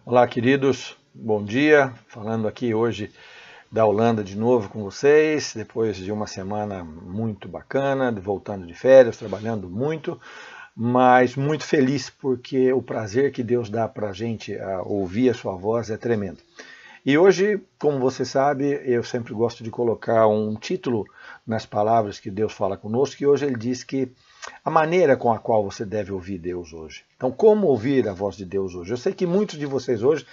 Olá, queridos, bom dia. Falando aqui hoje da Holanda de novo com vocês, depois de uma semana muito bacana, voltando de férias, trabalhando muito, mas muito feliz porque o prazer que Deus dá para a gente ouvir a sua voz é tremendo. E hoje, como você sabe, eu sempre gosto de colocar um título nas palavras que Deus fala conosco, e hoje ele diz que a maneira com a qual você deve ouvir Deus hoje. Então, como ouvir a voz de Deus hoje? Eu sei que muitos de vocês hoje,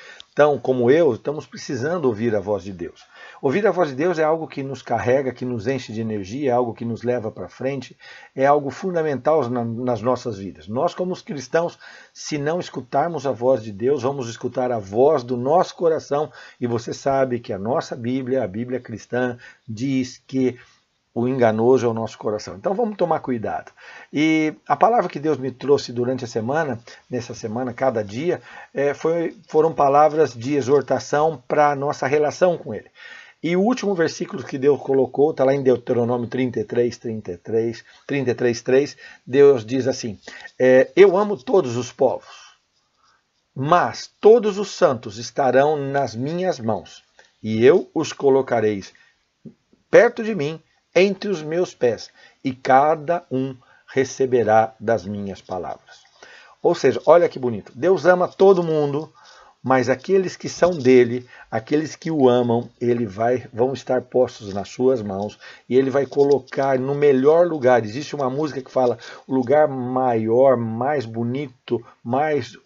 como eu, estamos precisando ouvir a voz de Deus. Ouvir a voz de Deus é algo que nos carrega, que nos enche de energia, é algo que nos leva para frente, é algo fundamental nas nossas vidas. Nós, como os cristãos, se não escutarmos a voz de Deus, vamos escutar a voz do nosso coração, e você sabe que a nossa Bíblia, a Bíblia cristã, diz que o enganoso é o nosso coração. Então vamos tomar cuidado. E a palavra que Deus me trouxe durante a semana, nessa semana, cada dia, foram palavras de exortação para a nossa relação com Ele. E o último versículo que Deus colocou, está lá em Deuteronômio 33:3, Deus diz assim, eu amo todos os povos, mas todos os santos estarão nas minhas mãos, e eu os colocarei perto de mim, entre os meus pés, e cada um receberá das minhas palavras. Ou seja, olha que bonito. Deus ama todo mundo, mas aqueles que são dele, aqueles que o amam, vão estar postos nas suas mãos e ele vai colocar no melhor lugar. Existe uma música que fala o lugar maior, mais bonito, mais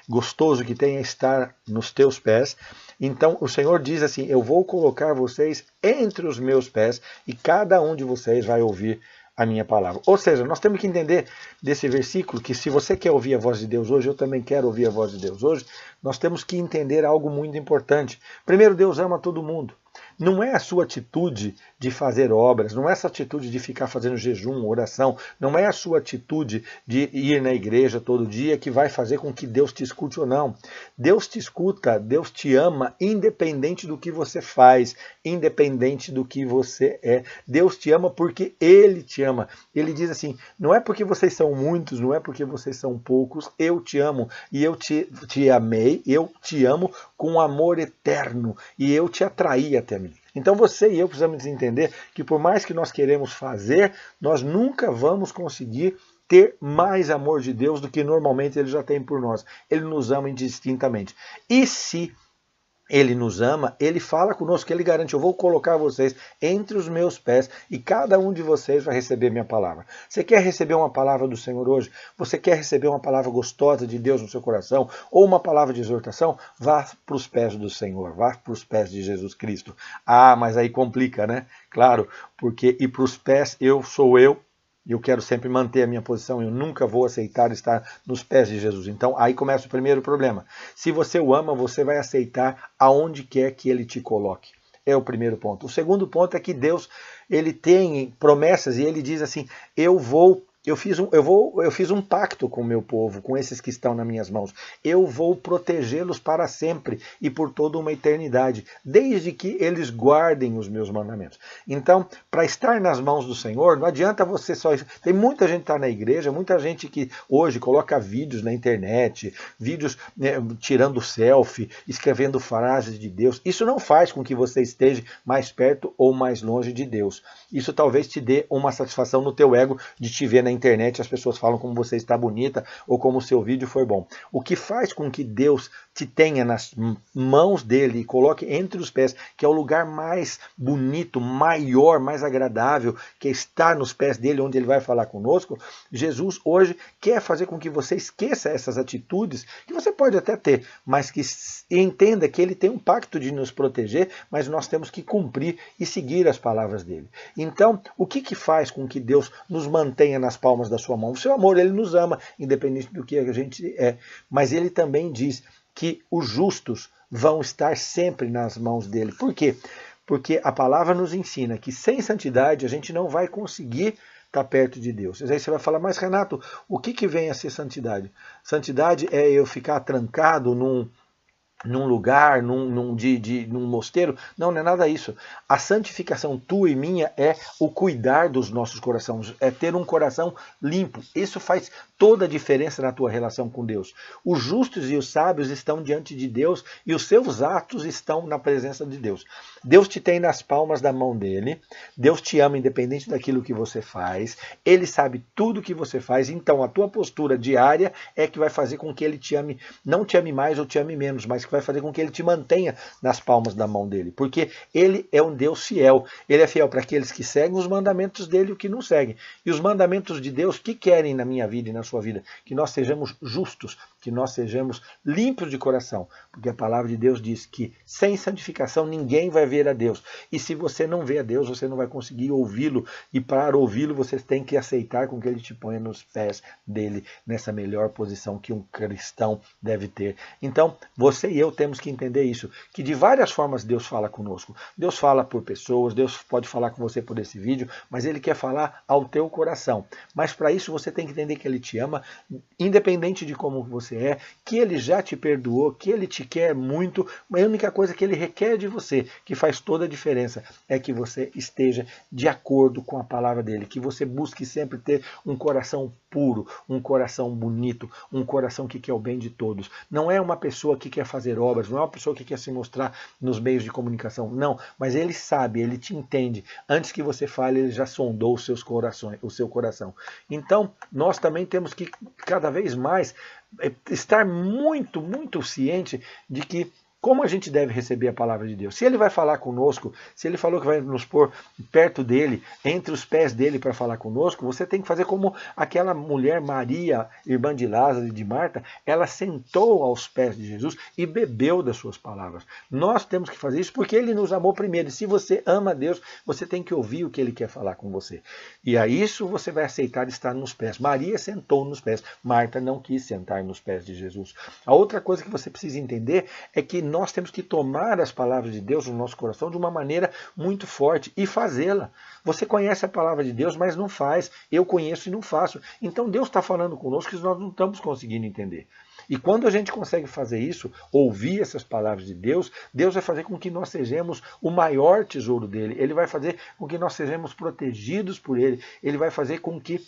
gostoso que tem é estar nos teus pés. Então o Senhor diz assim, eu vou colocar vocês entre os meus pés e cada um de vocês vai ouvir a minha palavra. Ou seja, nós temos que entender desse versículo que se você quer ouvir a voz de Deus hoje, eu também quero ouvir a voz de Deus hoje, nós temos que entender algo muito importante. Primeiro, Deus ama todo mundo. Não é a sua atitude de fazer obras, não é essa atitude de ficar fazendo jejum, oração, não é a sua atitude de ir na igreja todo dia que vai fazer com que Deus te escute ou não. Deus te escuta, Deus te ama, independente do que você faz, independente do que você é. Deus te ama porque Ele te ama. Ele diz assim, não é porque vocês são muitos, não é porque vocês são poucos, eu te amo e eu te amei, eu te amo com amor eterno e eu te atraí até mim. Então você e eu precisamos entender que por mais que nós queremos fazer, nós nunca vamos conseguir ter mais amor de Deus do que normalmente Ele já tem por nós. Ele nos ama indistintamente. E se Ele nos ama, Ele fala conosco, Ele garante, eu vou colocar vocês entre os meus pés e cada um de vocês vai receber minha palavra. Você quer receber uma palavra do Senhor hoje? Você quer receber uma palavra gostosa de Deus no seu coração? Ou uma palavra de exortação? Vá para os pés do Senhor, vá para os pés de Jesus Cristo. Ah, mas aí complica, né? Claro, porque ir para os pés, eu sou eu, e eu quero sempre manter a minha posição, eu nunca vou aceitar estar nos pés de Jesus. Então aí começa o primeiro problema. Se você o ama, você vai aceitar aonde quer que ele te coloque. É o primeiro ponto. O segundo ponto é que Deus, ele tem promessas e ele diz assim, eu fiz um pacto com o meu povo, com esses que estão nas minhas mãos. Eu vou protegê-los para sempre e por toda uma eternidade, desde que eles guardem os meus mandamentos. Então, para estar nas mãos do Senhor, não adianta você só... Tem muita gente que está na igreja, muita gente que hoje coloca vídeos na internet, vídeos tirando selfie, escrevendo frases de Deus. Isso não faz com que você esteja mais perto ou mais longe de Deus. Isso talvez te dê uma satisfação no teu ego de te ver na internet, as pessoas falam como você está bonita ou como o seu vídeo foi bom. O que faz com que Deus te tenha nas mãos dele e coloque entre os pés, que é o lugar mais bonito, maior, mais agradável, que está nos pés dele, onde ele vai falar conosco, Jesus hoje quer fazer com que você esqueça essas atitudes, que você pode até ter, mas que entenda que ele tem um pacto de nos proteger, mas nós temos que cumprir e seguir as palavras dele. Então, o que faz com que Deus nos mantenha nas palmas da sua mão? O seu amor, ele nos ama, independente do que a gente é, mas ele também diz que os justos vão estar sempre nas mãos dele. Por quê? Porque a palavra nos ensina que sem santidade a gente não vai conseguir estar perto de Deus. E aí você vai falar, mas Renato, o que vem a ser santidade? Santidade é eu ficar trancado num lugar, num mosteiro. Não, não é nada isso. A santificação tua e minha é o cuidar dos nossos corações, é ter um coração limpo. Isso faz toda a diferença na tua relação com Deus. Os justos e os sábios estão diante de Deus e os seus atos estão na presença de Deus. Deus te tem nas palmas da mão dele, Deus te ama independente daquilo que você faz, ele sabe tudo que você faz, então a tua postura diária é que vai fazer com que ele te ame, não te ame mais ou te ame menos, mas que vai fazer com que ele te mantenha nas palmas da mão dele, porque ele é um Deus fiel, ele é fiel para aqueles que seguem os mandamentos dele e os que não seguem. E os mandamentos de Deus, que querem na minha vida e na sua vida? Que nós sejamos justos, que nós sejamos limpos de coração, porque a palavra de Deus diz que sem santificação ninguém vai ver a Deus. E se você não vê a Deus, você não vai conseguir ouvi-lo, e para ouvi-lo você tem que aceitar com que ele te ponha nos pés dele, nessa melhor posição que um cristão deve ter. Então, você e eu temos que entender isso, que de várias formas Deus fala conosco. Deus fala por pessoas, Deus pode falar com você por esse vídeo, mas ele quer falar ao teu coração. Mas para isso você tem que entender que ele te ama, independente de como você é, que ele já te perdoou, que ele te quer muito, mas a única coisa que ele requer de você, que faz toda a diferença, é que você esteja de acordo com a palavra dele, que você busque sempre ter um coração puro, um coração bonito, um coração que quer o bem de todos. Não é uma pessoa que quer fazer obras, não é uma pessoa que quer se mostrar nos meios de comunicação, não, mas ele sabe, ele te entende. Antes que você fale, ele já sondou os seus corações, o seu coração. Então, nós também temos que cada vez mais estar muito, muito ciente de que como a gente deve receber a palavra de Deus. Se ele vai falar conosco, se ele falou que vai nos pôr perto dele, entre os pés dele para falar conosco, você tem que fazer como aquela mulher Maria, irmã de Lázaro e de Marta, ela sentou aos pés de Jesus e bebeu das suas palavras. Nós temos que fazer isso porque ele nos amou primeiro. E se você ama Deus, você tem que ouvir o que ele quer falar com você. E a isso você vai aceitar estar nos pés. Maria sentou nos pés, Marta não quis sentar nos pés de Jesus. A outra coisa que você precisa entender é que nós temos que tomar as palavras de Deus no nosso coração de uma maneira muito forte e fazê-la. Você conhece a palavra de Deus, mas não faz. Eu conheço e não faço. Então Deus está falando conosco que nós não estamos conseguindo entender. E quando a gente consegue fazer isso, ouvir essas palavras de Deus, Deus vai fazer com que nós sejamos o maior tesouro dele. Ele vai fazer com que nós sejamos protegidos por ele. Ele vai fazer com que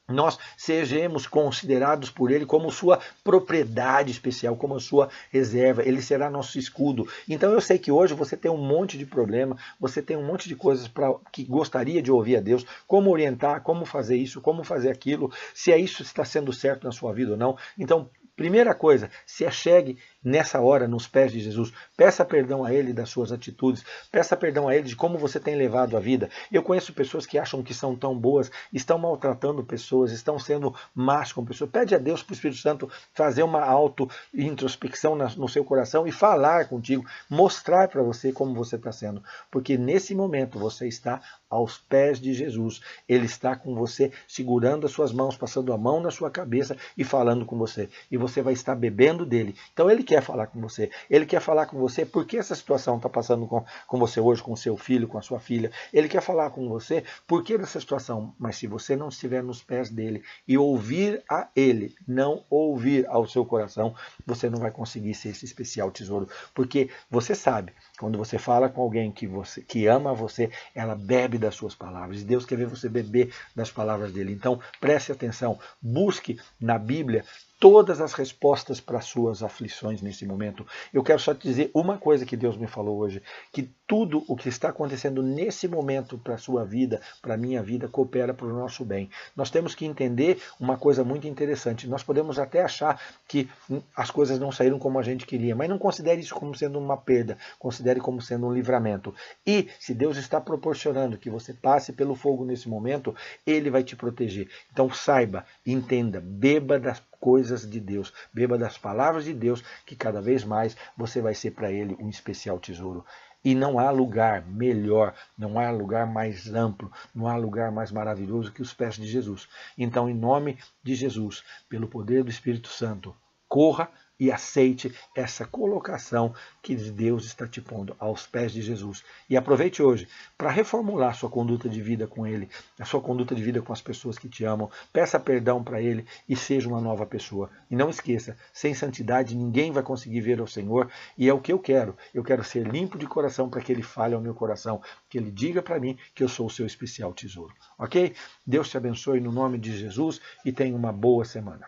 nós sejamos considerados por ele como sua propriedade especial, como a sua reserva. Ele será nosso escudo. Então eu sei que hoje você tem um monte de problema, você tem um monte de coisas que gostaria de ouvir a Deus, como orientar, como fazer isso, como fazer aquilo, se é isso está sendo certo na sua vida ou não. Então, primeira coisa, se achegue nessa hora nos pés de Jesus, peça perdão a ele das suas atitudes, peça perdão a ele de como você tem levado a vida. Eu conheço pessoas que acham que são tão boas, estão maltratando pessoas, estão sendo más com pessoas. Pede a Deus para o Espírito Santo fazer uma auto-introspecção no seu coração e falar contigo, mostrar para você como você está sendo, porque nesse momento você está aos pés de Jesus. Ele está com você, segurando as suas mãos, passando a mão na sua cabeça e falando com você. E você vai estar bebendo dele. Então ele quer falar com você. Ele quer falar com você porque essa situação está passando com você hoje, com seu filho, com a sua filha. Ele quer falar com você porque dessa situação. Mas se você não estiver nos pés dele e ouvir a ele, não ouvir ao seu coração, você não vai conseguir ser esse especial tesouro. Porque você sabe, quando você fala com alguém que ama você, ela bebe das suas palavras. E Deus quer ver você beber das palavras dele. Então, preste atenção. Busque na Bíblia todas as respostas para as suas aflições nesse momento. Eu quero só te dizer uma coisa que Deus me falou hoje, que tudo o que está acontecendo nesse momento para a sua vida, para a minha vida, coopera para o nosso bem. Nós temos que entender uma coisa muito interessante. Nós podemos até achar que as coisas não saíram como a gente queria, mas não considere isso como sendo uma perda, considere como sendo um livramento. E se Deus está proporcionando que você passe pelo fogo nesse momento, Ele vai te proteger. Então saiba, entenda, beba das coisas de Deus, beba das palavras de Deus, que cada vez mais você vai ser para Ele um especial tesouro. E não há lugar melhor, não há lugar mais amplo, não há lugar mais maravilhoso que os pés de Jesus. Então, em nome de Jesus, pelo poder do Espírito Santo, corra e aceite essa colocação que Deus está te pondo aos pés de Jesus. E aproveite hoje para reformular a sua conduta de vida com Ele, a sua conduta de vida com as pessoas que te amam. Peça perdão para Ele e seja uma nova pessoa. E não esqueça, sem santidade ninguém vai conseguir ver ao Senhor. E é o que eu quero. Eu quero ser limpo de coração para que Ele fale ao meu coração, que Ele diga para mim que eu sou o seu especial tesouro. Ok? Deus te abençoe no nome de Jesus e tenha uma boa semana.